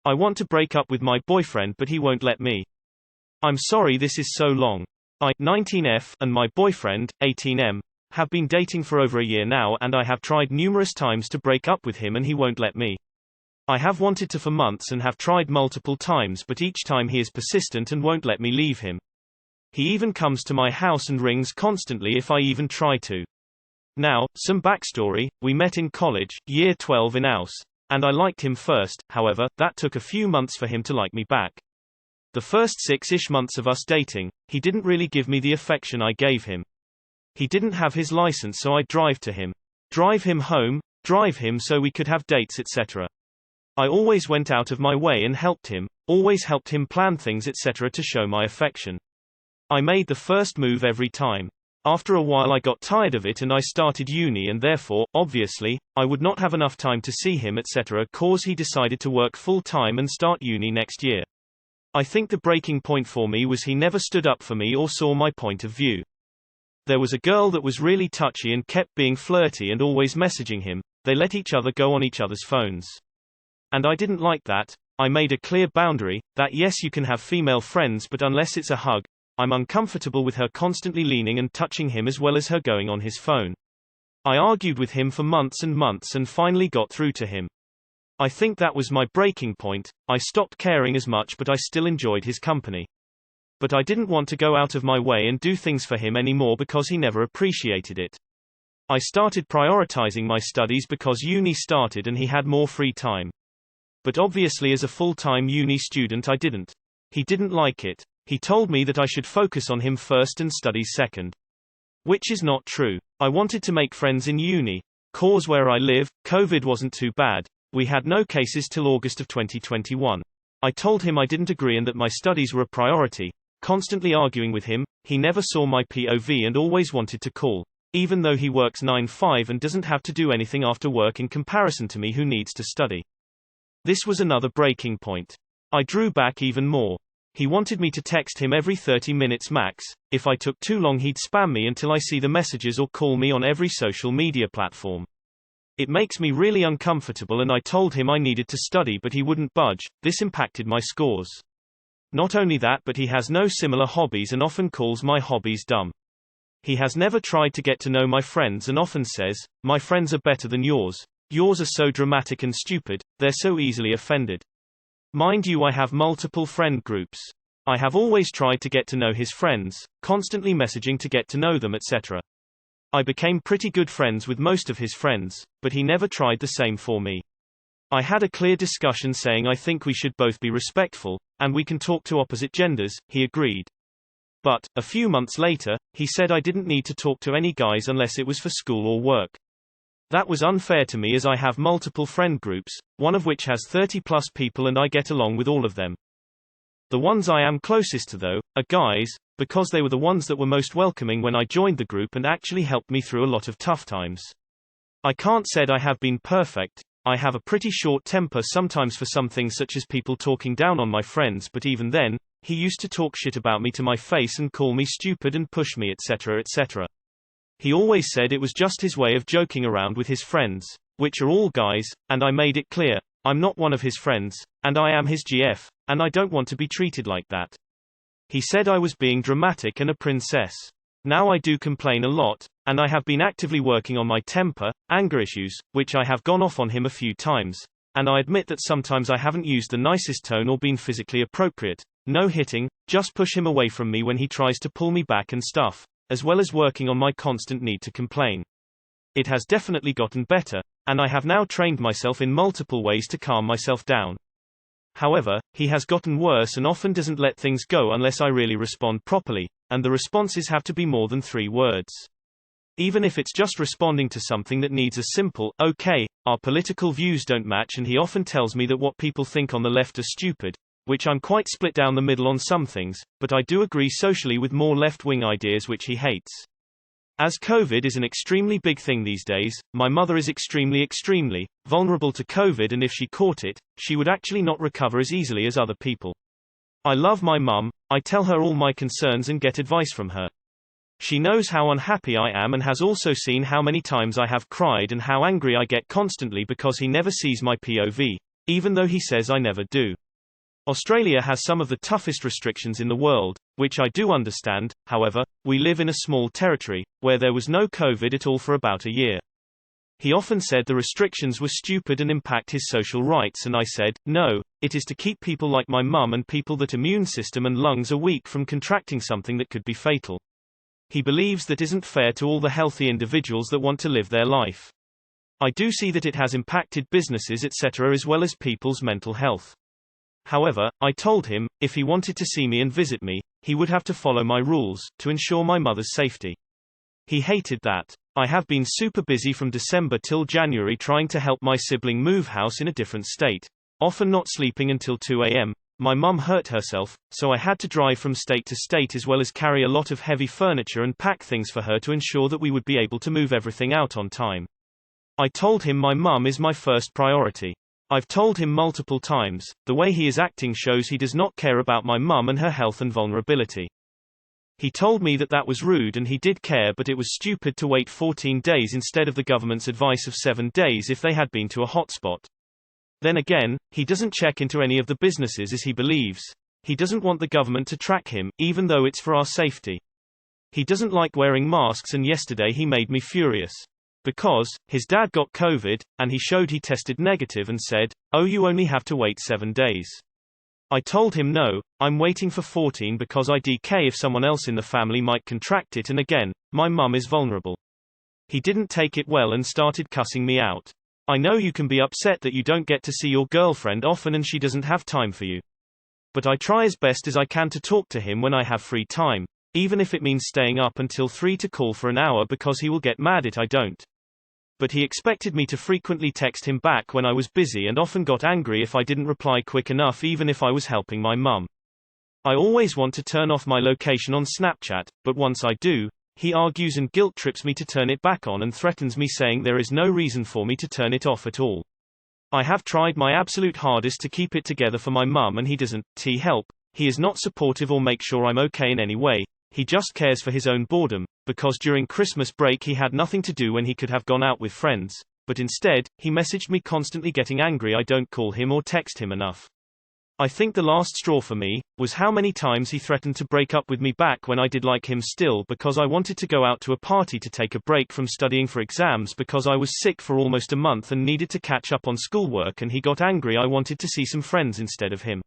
I want to break up with my boyfriend but he won't let me. I'm sorry this is so long. I, 19F, and my boyfriend, 18M, have been dating for over a year now and I have tried numerous times to break up with him and he won't let me. I have wanted to for months and have tried multiple times but each time he is persistent and won't let me leave him. He even comes to my house and rings constantly if I even try to. Now, some backstory, we met in college, year 12 in Aus. And I liked him first, however, that took a few months for him to like me back. The first 6-ish months of us dating, he didn't really give me the affection I gave him. He didn't have his license so I'd drive to him. Drive him home, drive him so we could have dates etc. I always went out of my way and helped him, always helped him plan things etc. to show my affection. I made the first move every time. After a while I got tired of it and I started uni and therefore, obviously, I would not have enough time to see him etc. cause he decided to work full time and start uni next year. I think the breaking point for me was he never stood up for me or saw my point of view. There was a girl that was really touchy and kept being flirty and always messaging him, they let each other go on each other's phones. And I didn't like that. I made a clear boundary, that yes you can have female friends but unless it's a hug, I'm uncomfortable with her constantly leaning and touching him as well as her going on his phone. I argued with him for months and months and finally got through to him. I think that was my breaking point. I stopped caring as much but I still enjoyed his company. But I didn't want to go out of my way and do things for him anymore because he never appreciated it. I started prioritizing my studies because uni started and he had more free time. But obviously as a full-time uni student I didn't. He didn't like it. He told me that I should focus on him first and studies second. Which is not true. I wanted to make friends in uni. Cause where I live, COVID wasn't too bad. We had no cases till August of 2021. I told him I didn't agree and that my studies were a priority. Constantly arguing with him, he never saw my POV and always wanted to call. Even though he works 9-5 and doesn't have to do anything after work in comparison to me who needs to study. This was another breaking point. I drew back even more. He wanted me to text him every 30 minutes max. If I took too long he'd spam me until I see the messages or call me on every social media platform. It makes me really uncomfortable and I told him I needed to study but he wouldn't budge. This impacted my scores. Not only that but he has no similar hobbies and often calls my hobbies dumb. He has never tried to get to know my friends and often says, my friends are better than yours. Yours are so dramatic and stupid, they're so easily offended. Mind you I have multiple friend groups. I have always tried to get to know his friends, constantly messaging to get to know them etc. I became pretty good friends with most of his friends, but he never tried the same for me. I had a clear discussion saying I think we should both be respectful, and we can talk to opposite genders, he agreed. But, a few months later, he said I didn't need to talk to any guys unless it was for school or work. That was unfair to me as I have multiple friend groups, one of which has 30+ people and I get along with all of them. The ones I am closest to though, are guys, because they were the ones that were most welcoming when I joined the group and actually helped me through a lot of tough times. I can't say I have been perfect. I have a pretty short temper sometimes for some things such as people talking down on my friends but even then, he used to talk shit about me to my face and call me stupid and push me etc. etc. He always said it was just his way of joking around with his friends, which are all guys, and I made it clear, I'm not one of his friends, and I am his GF, and I don't want to be treated like that. He said I was being dramatic and a princess. Now I do complain a lot, and I have been actively working on my temper, anger issues, which I have gone off on him a few times, and I admit that sometimes I haven't used the nicest tone or been physically appropriate. No hitting, just push him away from me when he tries to pull me back and stuff, as well as working on my constant need to complain. It has definitely gotten better, and I have now trained myself in multiple ways to calm myself down. However, he has gotten worse and often doesn't let things go unless I really respond properly, and the responses have to be more than 3 words. Even if it's just responding to something that needs a simple, okay, our political views don't match and he often tells me that what people think on the left are stupid, which I'm quite split down the middle on some things, but I do agree socially with more left-wing ideas which he hates. As COVID is an extremely big thing these days, my mother is extremely vulnerable to COVID and if she caught it, she would actually not recover as easily as other people. I love my mum, I tell her all my concerns and get advice from her. She knows how unhappy I am and has also seen how many times I have cried and how angry I get constantly because he never sees my POV. even though he says I never do. Australia has some of the toughest restrictions in the world, which I do understand. However, we live in a small territory, where there was no COVID at all for about a year. He often said the restrictions were stupid and impact his social rights, and I said, no, it is to keep people like my mum and people that immune system and lungs are weak from contracting something that could be fatal. He believes that isn't fair to all the healthy individuals that want to live their life. I do see that it has impacted businesses etc. as well as people's mental health. However, I told him, if he wanted to see me and visit me, he would have to follow my rules, to ensure my mother's safety. He hated that. I have been super busy from December till January trying to help my sibling move house in a different state. Often not sleeping until 2 a.m. My mum hurt herself, so I had to drive from state to state as well as carry a lot of heavy furniture and pack things for her to ensure that we would be able to move everything out on time. I told him my mum is my first priority. I've told him multiple times, the way he is acting shows he does not care about my mum and her health and vulnerability. He told me that that was rude and he did care, but it was stupid to wait 14 days instead of the government's advice of 7 days if they had been to a hotspot. Then again, he doesn't check into any of the businesses as he believes. He doesn't want the government to track him, even though it's for our safety. He doesn't like wearing masks, and yesterday he made me furious. Because his dad got COVID, and he showed he tested negative and said, oh, you only have to wait 7 days. I told him no, I'm waiting for 14 because IDK if someone else in the family might contract it, and again, my mum is vulnerable. He didn't take it well and started cussing me out. I know you can be upset that you don't get to see your girlfriend often and she doesn't have time for you. But I try as best as I can to talk to him when I have free time, even if it means staying up until 3 to call for an hour because he will get mad if I don't. But he expected me to frequently text him back when I was busy and often got angry if I didn't reply quick enough even if I was helping my mum. I always want to turn off my location on Snapchat, but once I do, he argues and guilt trips me to turn it back on and threatens me saying there is no reason for me to turn it off at all. I have tried my absolute hardest to keep it together for my mum and he doesn't help. He is not supportive or make sure I'm okay in any way. He just cares for his own boredom, because during Christmas break he had nothing to do when he could have gone out with friends, but instead, he messaged me constantly getting angry I don't call him or text him enough. I think the last straw for me was how many times he threatened to break up with me back when I did like him still because I wanted to go out to a party to take a break from studying for exams because I was sick for almost a month and needed to catch up on schoolwork, and he got angry I wanted to see some friends instead of him.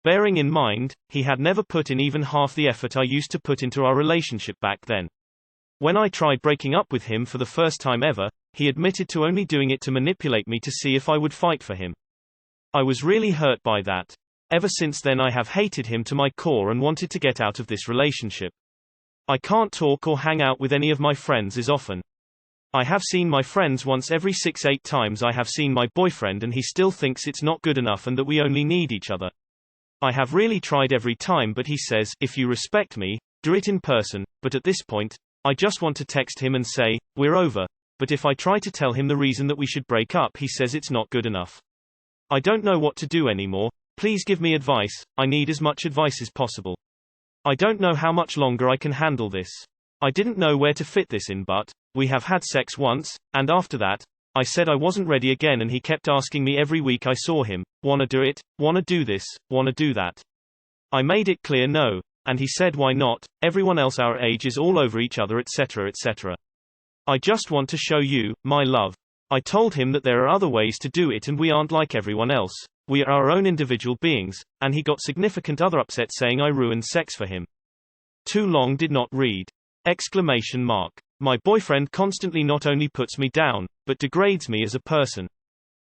Bearing in mind, he had never put in even half the effort I used to put into our relationship back then. When I tried breaking up with him for the first time ever, he admitted to only doing it to manipulate me to see if I would fight for him. I was really hurt by that. Ever since then I have hated him to my core and wanted to get out of this relationship. I can't talk or hang out with any of my friends as often. I have seen my friends once every 6-8 times I have seen my boyfriend and he still thinks it's not good enough and that we only need each other. I have really tried every time, but he says, if you respect me, do it in person, but at this point, I just want to text him and say, we're over, but if I try to tell him the reason that we should break up he says it's not good enough. I don't know what to do anymore, please give me advice, I need as much advice as possible. I don't know how much longer I can handle this. I didn't know where to fit this in, but we have had sex once, and after that, I said I wasn't ready again and he kept asking me every week I saw him, wanna do it, wanna do this, wanna do that. I made it clear no, and he said why not, everyone else our age is all over each other etc etc. I just want to show you, my love. I told him that there are other ways to do it and we aren't like everyone else, we are our own individual beings, and he got significant other upset saying I ruined sex for him. Too long did not read. Exclamation mark. My boyfriend constantly not only puts me down, but degrades me as a person.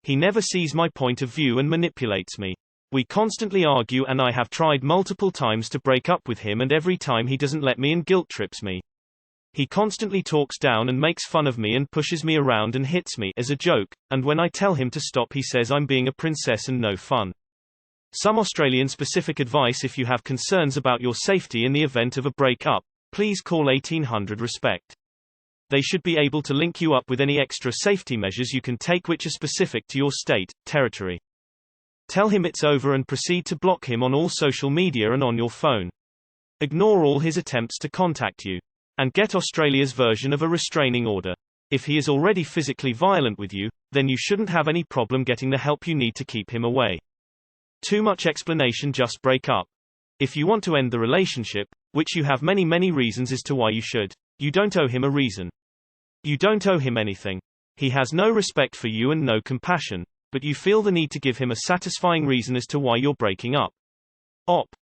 He never sees my point of view and manipulates me. We constantly argue and I have tried multiple times to break up with him and every time he doesn't let me and guilt trips me. He constantly talks down and makes fun of me and pushes me around and hits me as a joke, and when I tell him to stop he says I'm being a princess and no fun. Some Australian specific advice: if you have concerns about your safety in the event of a break-up, please call 1800 RESPECT. They should be able to link you up with any extra safety measures you can take which are specific to your state, territory. Tell him it's over and proceed to block him on all social media and on your phone. Ignore all his attempts to contact you. And get Australia's version of a restraining order. If he is already physically violent with you, then you shouldn't have any problem getting the help you need to keep him away. Too much explanation, just break up. If you want to end the relationship, which you have many reasons as to why you should, you don't owe him a reason. You don't owe him anything. He has no respect for you and no compassion, but you feel the need to give him a satisfying reason as to why you're breaking up.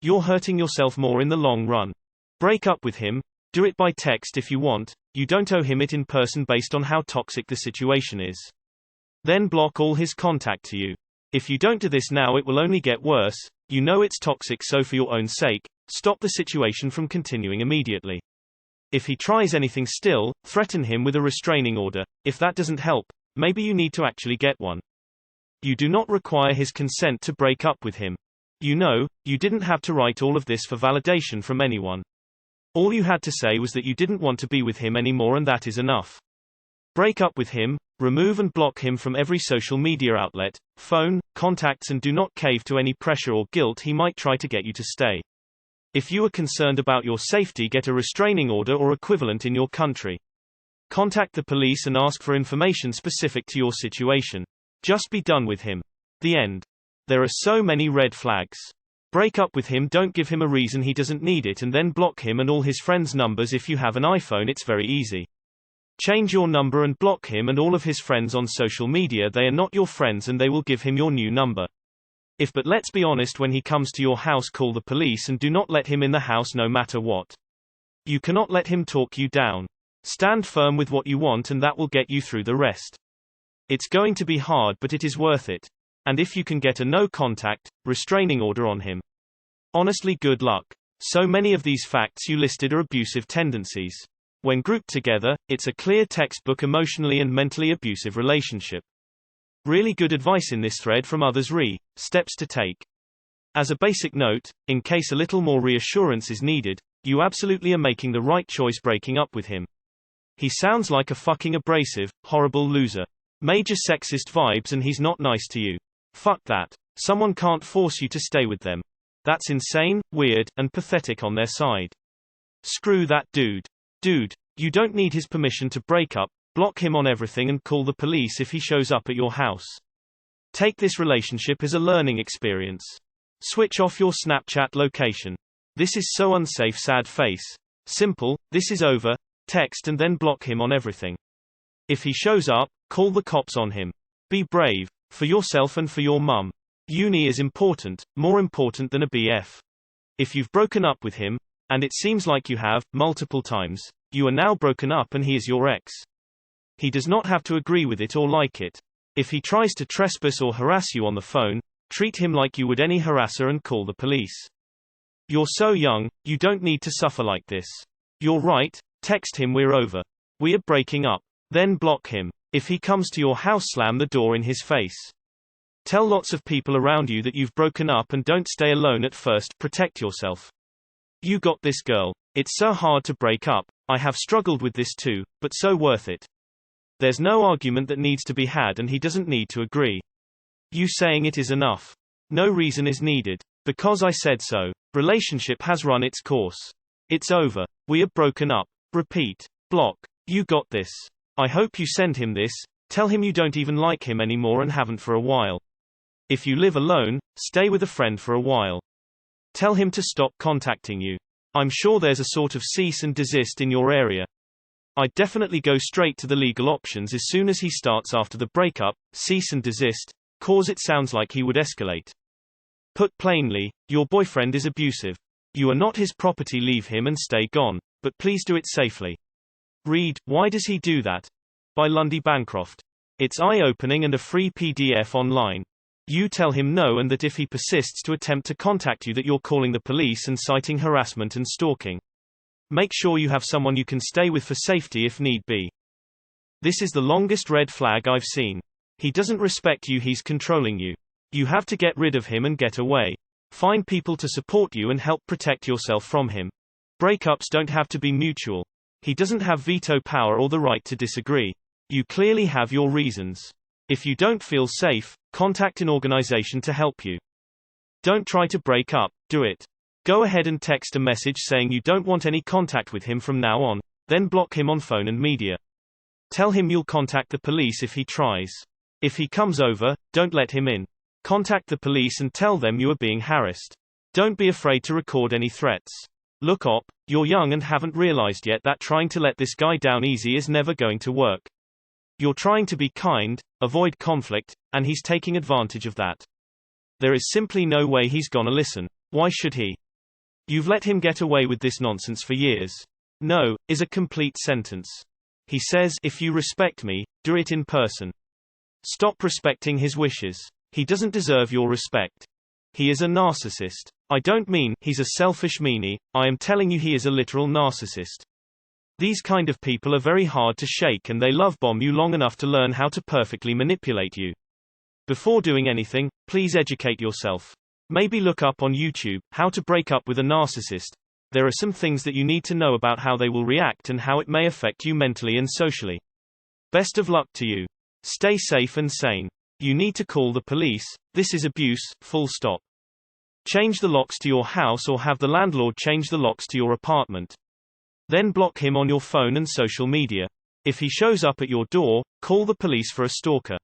You're hurting yourself more in the long run. Break up with him. Do it by text if you want. You don't owe him it in person based on how toxic the situation is. Then block all his contact to you. If you don't do this now, it will only get worse. You know it's toxic, so for your own sake, stop the situation from continuing immediately. If he tries anything still, threaten him with a restraining order. If that doesn't help, maybe you need to actually get one. You do not require his consent to break up with him. You know, you didn't have to write all of this for validation from anyone. All you had to say was that you didn't want to be with him anymore, and that is enough. Break up with him, remove and block him from every social media outlet, phone, contacts, and do not cave to any pressure or guilt he might try to get you to stay. If you are concerned about your safety, get a restraining order or equivalent in your country. Contact the police and ask for information specific to your situation. Just be done with him. The end. There are so many red flags. Break up with him, don't give him a reason he doesn't need it, and then block him and all his friends' numbers. If you have an iPhone, it's very easy. Change your number and block him and all of his friends on social media. They are not your friends and they will give him your new number. But let's be honest, when he comes to your house, call the police and do not let him in the house no matter what. You cannot let him talk you down. Stand firm with what you want, and that will get you through the rest. It's going to be hard, but it is worth it. And if you can get a no contact, restraining order on him, honestly, good luck. So many of these facts you listed are abusive tendencies. When grouped together, it's a clear textbook emotionally and mentally abusive relationship. Really good advice in this thread from others. Steps to take. As a basic note, in case a little more reassurance is needed, you absolutely are making the right choice breaking up with him. He sounds like a fucking abrasive, horrible loser. Major sexist vibes, and he's not nice to you. Fuck that. Someone can't force you to stay with them. That's insane, weird, and pathetic on their side. Screw that dude. You don't need his permission to break up. Block him on everything and call the police if he shows up at your house. Take this relationship as a learning experience. Switch off your Snapchat location. This is so unsafe, sad face. Simple, this is over. Text and then block him on everything. If he shows up, call the cops on him. Be brave. For yourself and for your mum. Uni is important, more important than a BF. If you've broken up with him, and it seems like you have, multiple times, you are now broken up and he is your ex. He does not have to agree with it or like it. If he tries to trespass or harass you on the phone, treat him like you would any harasser and call the police. You're so young, you don't need to suffer like this. You're right, text him we're over. We are breaking up. Then block him. If he comes to your house, slam the door in his face. Tell lots of people around you that you've broken up and don't stay alone at first, protect yourself. You got this, girl. It's so hard to break up. I have struggled with this too, but so worth it. There's no argument that needs to be had and he doesn't need to agree. You saying it is enough. No reason is needed. Because I said so. Relationship has run its course. It's over. We are broken up. Repeat. Block. You got this. I hope you send him this. Tell him you don't even like him anymore and haven't for a while. If you live alone, stay with a friend for a while. Tell him to stop contacting you. I'm sure there's a sort of cease and desist in your area. I'd definitely go straight to the legal options as soon as he starts after the breakup. Cease and desist, cause it sounds like he would escalate. Put plainly, your boyfriend is abusive. You are not his property, leave him and stay gone, but please do it safely. Read, Why Does He Do That? By Lundy Bancroft. It's eye-opening and a free PDF online. You tell him no, and that if he persists to attempt to contact you, that you're calling the police and citing harassment and stalking. Make sure you have someone you can stay with for safety if need be. This is the longest red flag I've seen. He doesn't respect you, he's controlling you. You have to get rid of him and get away. Find people to support you and help protect yourself from him. Breakups don't have to be mutual. He doesn't have veto power or the right to disagree. You clearly have your reasons. If you don't feel safe, contact an organization to help you. Don't try to break up, do it. Go ahead and text a message saying you don't want any contact with him from now on, then block him on phone and media. Tell him you'll contact the police if he tries. If he comes over, don't let him in. Contact the police and tell them you are being harassed. Don't be afraid to record any threats. Look up, you're young and haven't realized yet that trying to let this guy down easy is never going to work. You're trying to be kind, avoid conflict, and he's taking advantage of that. There is simply no way he's gonna listen. Why should he? You've let him get away with this nonsense for years. No, is a complete sentence. He says, if you respect me, do it in person. Stop respecting his wishes. He doesn't deserve your respect. He is a narcissist. I don't mean he's a selfish meanie, I am telling you he is a literal narcissist. These kind of people are very hard to shake and they love bomb you long enough to learn how to perfectly manipulate you. Before doing anything, please educate yourself. Maybe look up on YouTube, how to break up with a narcissist. There are some things that you need to know about how they will react and how it may affect you mentally and socially. Best of luck to you. Stay safe and sane. You need to call the police. This is abuse, full stop. Change the locks to your house or have the landlord change the locks to your apartment. Then block him on your phone and social media. If he shows up at your door, call the police for a stalker.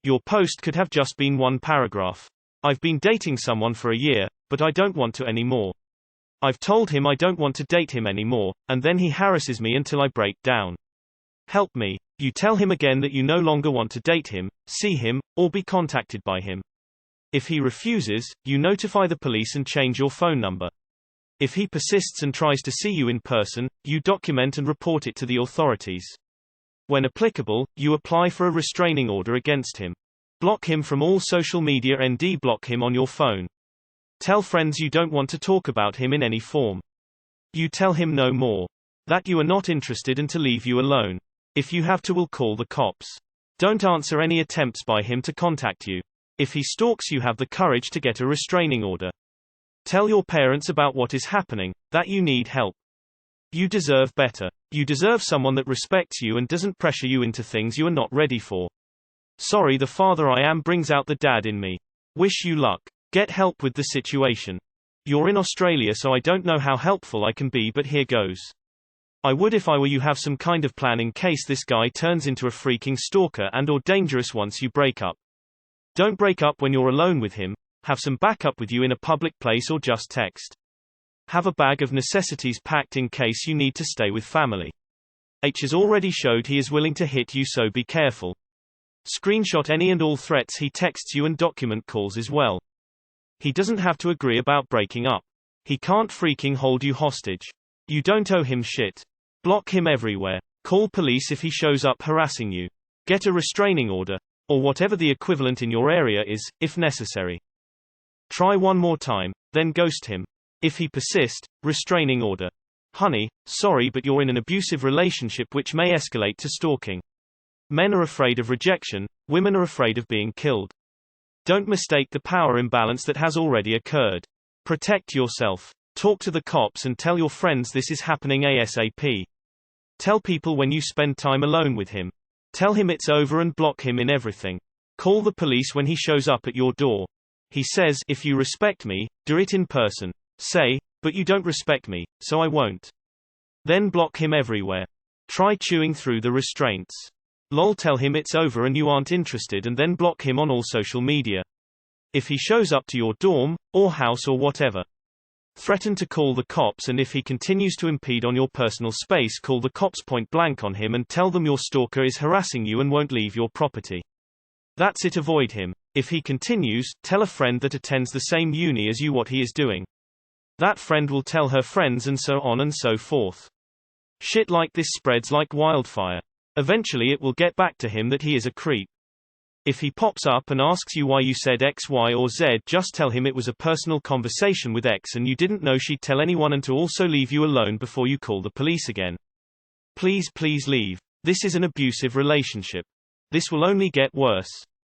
Your post could have just been one paragraph. I've been dating someone for a year, but I don't want to anymore. I've told him I don't want to date him anymore, and then he harasses me until I break down. Help me. You tell him again that you no longer want to date him, see him, or be contacted by him. If he refuses, you notify the police and change your phone number. If he persists and tries to see you in person, you document and report it to the authorities. When applicable, you apply for a restraining order against him. Block him from all social media and de-block him on your phone. Tell friends you don't want to talk about him in any form. You tell him no more. That you are not interested and to leave you alone. If you have to, will call the cops. Don't answer any attempts by him to contact you. If he stalks you, have the courage to get a restraining order. Tell your parents about what is happening, that you need help. You deserve better. You deserve someone that respects you and doesn't pressure you into things you are not ready for. Sorry, the father I am brings out the dad in me. Wish you luck. Get help with the situation. You're in Australia, so I don't know how helpful I can be, but here goes. I would if I were you have some kind of plan in case this guy turns into a freaking stalker and or dangerous once you break up. Don't break up when you're alone with him. Have some backup with you in a public place or just text. Have a bag of necessities packed in case you need to stay with family. H has already showed he is willing to hit you, so be careful. Screenshot any and all threats he texts you and document calls as well. He doesn't have to agree about breaking up. He can't freaking hold you hostage. You don't owe him shit. Block him everywhere. Call police if he shows up harassing you. Get a restraining order. Or whatever the equivalent in your area is, if necessary. Try one more time, then ghost him. If he persists, restraining order. Honey, sorry, but you're in an abusive relationship which may escalate to stalking. Men are afraid of rejection, women are afraid of being killed. Don't mistake the power imbalance that has already occurred. Protect yourself. Talk to the cops and tell your friends this is happening ASAP. Tell people when you spend time alone with him. Tell him it's over and block him in everything. Call the police when he shows up at your door. He says, if you respect me, do it in person. Say, but you don't respect me, so I won't. Then block him everywhere. Try chewing through the restraints. Lol, tell him it's over and you aren't interested and then block him on all social media. If he shows up to your dorm, or house or whatever. Threaten to call the cops, and if he continues to impede on your personal space, call the cops point blank on him and tell them your stalker is harassing you and won't leave your property. That's it, avoid him. If he continues, tell a friend that attends the same uni as you what he is doing. That friend will tell her friends and so on and so forth. Shit like this spreads like wildfire. Eventually it will get back to him that he is a creep. If he pops up and asks you why you said X, Y or Z, just tell him it was a personal conversation with X and you didn't know she'd tell anyone, and to also leave you alone before you call the police again. Please leave. This is an abusive relationship. This will only get worse.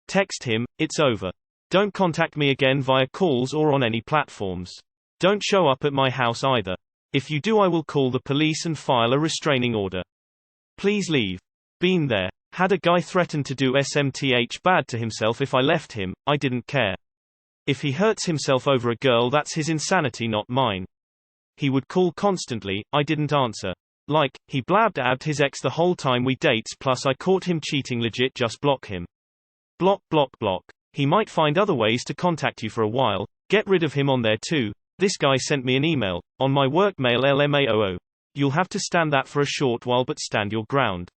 Text him, it's over. Don't contact me again via calls or on any platforms. Don't show up at my house either. If you do, I will call the police and file a restraining order. Please leave. Been there. Had a guy threaten to do SMTH bad to himself if I left him, I didn't care. If he hurts himself over a girl, that's his insanity, not mine. He would call constantly, I didn't answer. Like, he blabbed his ex the whole time we dates plus I caught him cheating legit, just block him. Block block block. He might find other ways to contact you for a while, get rid of him on there too. This guy sent me an email, on my work mail LMAOO. You'll have to stand that for a short while but stand your ground.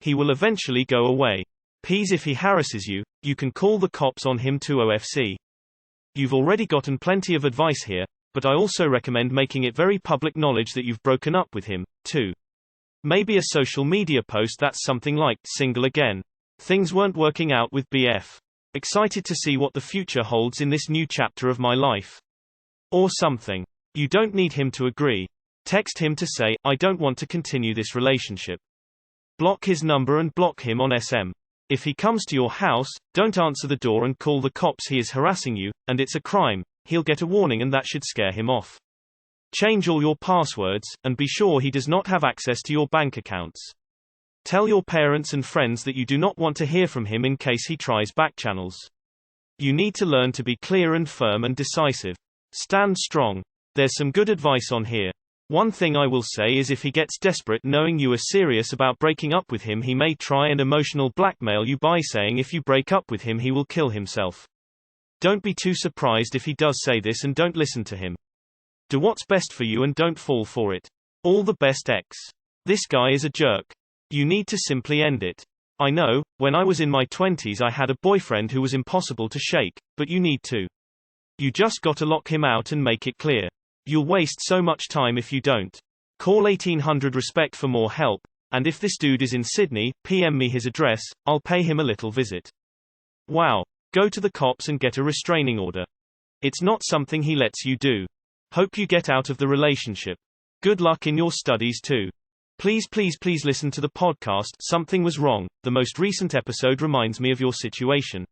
He will eventually go away. Ps if he harasses you, you can call the cops on him too OFC. You've already gotten plenty of advice here, but I also recommend making it very public knowledge that you've broken up with him, too. Maybe a social media post that's something like, single again. Things weren't working out with BF. Excited to see what the future holds in this new chapter of my life. Or something. You don't need him to agree. Text him to say, I don't want to continue this relationship. Block his number and block him on SM. If he comes to your house, don't answer the door and call the cops. He is harassing you, and it's a crime. He'll get a warning and that should scare him off. Change all your passwords, and be sure he does not have access to your bank accounts. Tell your parents and friends that you do not want to hear from him in case he tries backchannels. You need to learn to be clear and firm and decisive. Stand strong. There's some good advice on here. One thing I will say is if he gets desperate knowing you are serious about breaking up with him, he may try and emotional blackmail you by saying if you break up with him he will kill himself. Don't be too surprised if he does say this and don't listen to him. Do what's best for you and don't fall for it. All the best, X. This guy is a jerk. You need to simply end it. I know, when I was in my 20s I had a boyfriend who was impossible to shake, but you need to. You just gotta lock him out and make it clear. You'll waste so much time if you don't. Call 1800 Respect for more help, and if this dude is in Sydney, PM me his address, I'll pay him a little visit. Wow. Go to the cops and get a restraining order. It's not something he lets you do. Hope you get out of the relationship. Good luck in your studies too. Please listen to the podcast Something Was Wrong. The most recent episode reminds me of your situation.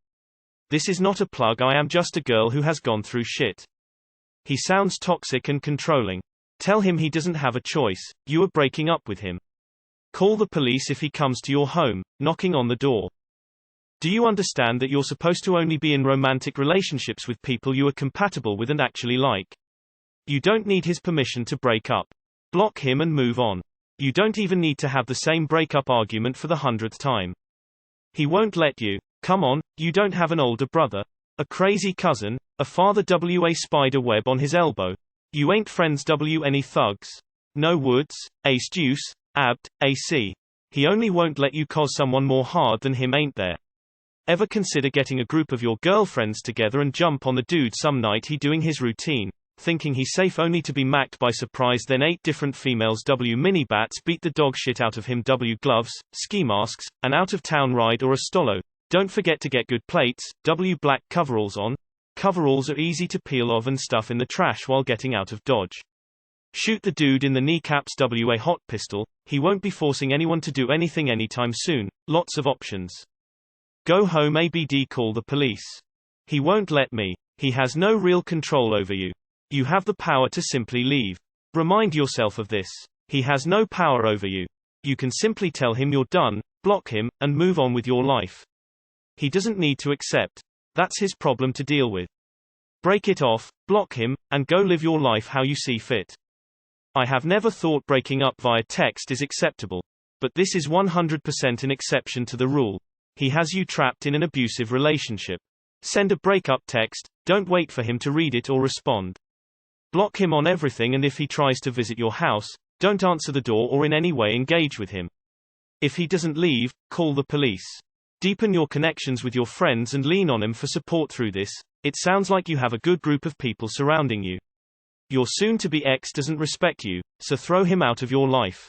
This is not a plug, I am just a girl who has gone through shit. He sounds toxic and controlling. Tell him he doesn't have a choice, you are breaking up with him. Call the police if he comes to your home, knocking on the door. Do you understand that you're supposed to only be in romantic relationships with people you are compatible with and actually like? You don't need his permission to break up. Block him and move on. You don't even need to have the same breakup argument for the 100th time. He won't let you. Come on, you don't have an older brother, a crazy cousin, a father a spider web on his elbow. You ain't friends any thugs. No Woods, Ace Juice, Abd, AC. He only won't let you cause someone more hard than him, ain't there? Ever consider getting a group of your girlfriends together and jump on the dude some night he doing his routine, thinking he's safe only to be macked by surprise, then 8 different females mini bats beat the dog shit out of him, gloves, ski masks, an out-of-town ride or a stolo. Don't forget to get good plates, black coveralls on. Coveralls are easy to peel off and stuff in the trash while getting out of Dodge. Shoot the dude in the kneecaps, a hot pistol. He won't be forcing anyone to do anything anytime soon. Lots of options. Go home, ABD, call the police. He won't let me. He has no real control over you. You have the power to simply leave. Remind yourself of this. He has no power over you. You can simply tell him you're done, block him, and move on with your life. He doesn't need to accept. That's his problem to deal with. Break it off, block him, and go live your life how you see fit. I have never thought breaking up via text is acceptable. But this is 100% an exception to the rule. He has you trapped in an abusive relationship. Send a breakup text, don't wait for him to read it or respond. Block him on everything, and if he tries to visit your house, don't answer the door or in any way engage with him. If he doesn't leave, call the police. Deepen your connections with your friends and lean on them for support through this. It sounds like you have a good group of people surrounding you. Your soon-to-be ex doesn't respect you, so throw him out of your life.